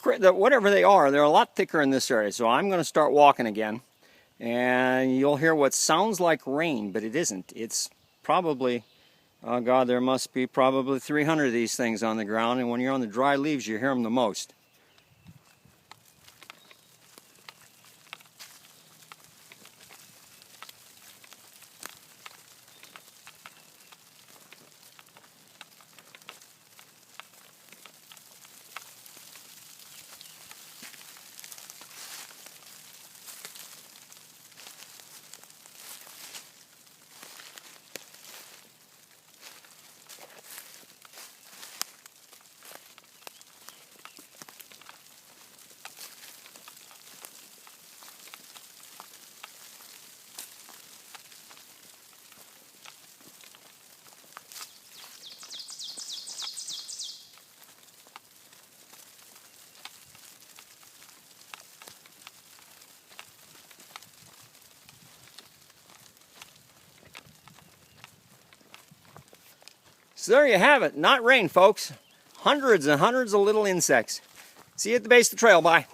whatever they are, they're a lot thicker in this area. So I'm going to start walking again. And you'll hear what sounds like rain, but it isn't. It's probably, oh God, there must be probably 300 of these things on the ground. And when you're on the dry leaves, you hear them the most. So there you have it. Not rain, folks. Hundreds and hundreds of little insects. See you at the base of the trail. Bye.